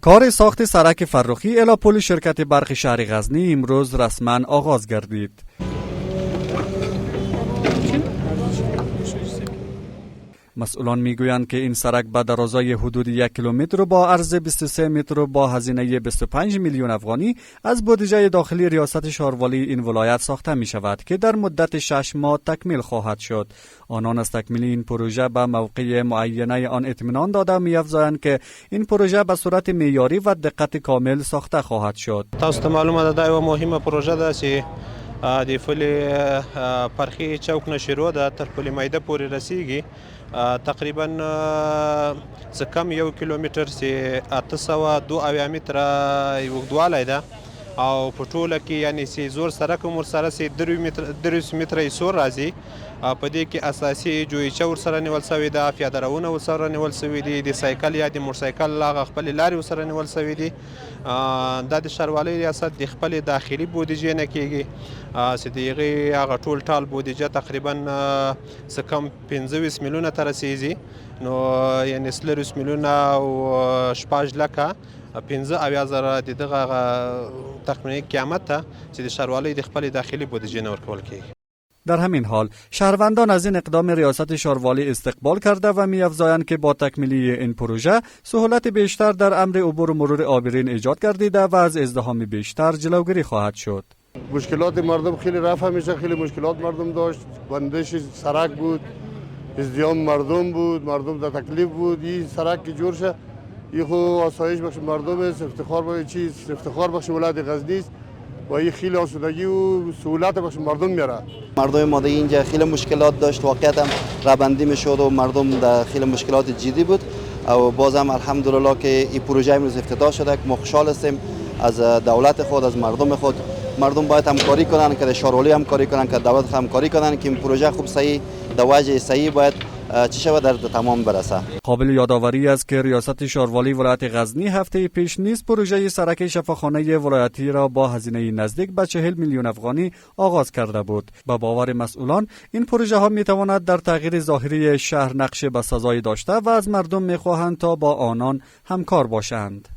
کار ساخت سرک فرخی الی پل شرکت برق شهر غزنی امروز رسما آغاز گردید. مسئولان میگویند که این سرک با درازای حدود 1 کیلومتر با عرض 23 متر با هزینه 25 میلیون افغانی از بودجه داخلی ریاست شاروالی این ولایت ساخته می شود که در مدت 6 ماه تکمیل خواهد شد. آنان از تکمیل این پروژه به موقع معینه آن اطمینان داده می‌افزایند که این پروژه به صورت معیاری و دقت کامل ساخته خواهد شد. تاسو ته معلومه ده یو مهمه پروژه ده چې د پل فرخي چوک نه شروع ده تر پل میده پورې رسیږي. تقریبا څه کم 1 کیلومتر چې 802 متره اوږدوالی ده او په ټوله کې یعنې چې زور سرک هم ورسره چې 3 متره یې سور راځي. په دې کې اساسي جویچه ورسره نیول سوې ده، پیادهروونه ورسره نیول سوي دي، د سایکل یا د موټرسایکل هغه خپلې لارې ورسره نیول سوي دي. دا د ښاروالۍ ریاست د خپلې داخلي بودجې نه کېږي چې د هغې هغه ټول ټال بودجه تقریبا څه کم 25 میلیونه ته رسیږي. نو یعنې 30 میلیونه او 16 لکه 15,000 د دغه تخمینی قیمت ته چې د ښاروالۍ د خپلې داخلي بودجې نه ورکول کېږي. در همین حال شهروندان از این اقدام ریاست شاروالی استقبال کرده و می‌افزایند که با تکمیلی این پروژه سهولت بیشتر در امر عبور و مرور عابرین ایجاد گردیده و از ازدحام بیشتر جلوگیری خواهد شد. مشکلات مردم خیلی رفع میشه، خیلی مشکلات مردم داشت، بندش سرک بود، ازدحام مردم بود، مردم در تکلیف بود. این سرک که جور شه این خو آسایش بخش مردم است، افتخار بخش ولایت غزنی است و این خیلی آسودگی و سهولت بخش مردم میاره. مردم ماده اینجا خیلی مشکلات داشت، واقعیت هم رابندی میشد و مردم در خیلی مشکلات جدی بود و بازم الحمدلله که این پروژه امروز افتتاح شده که ما خوشحال هستیم از دولت خود، از مردم خود. مردم باید همکاری کنن که شاروالی همکاری کنن که دولت همکاری کنن که این پروژه خوب صحیح در وجه صحیح باید چی شود در تمام برسه. قابل یادآوری است که ریاست شاروالی ولایت غزنی هفته پیش نیز پروژه سرک شفاخانه ولایتی را با هزینه نزدیک به 40 میلیون افغانی آغاز کرده بود. به باور مسئولان این پروژه ها می تواند در تغییر ظاهری شهر نقش بسزایی داشته و از مردم می خواهند تا با آنان همکار باشند.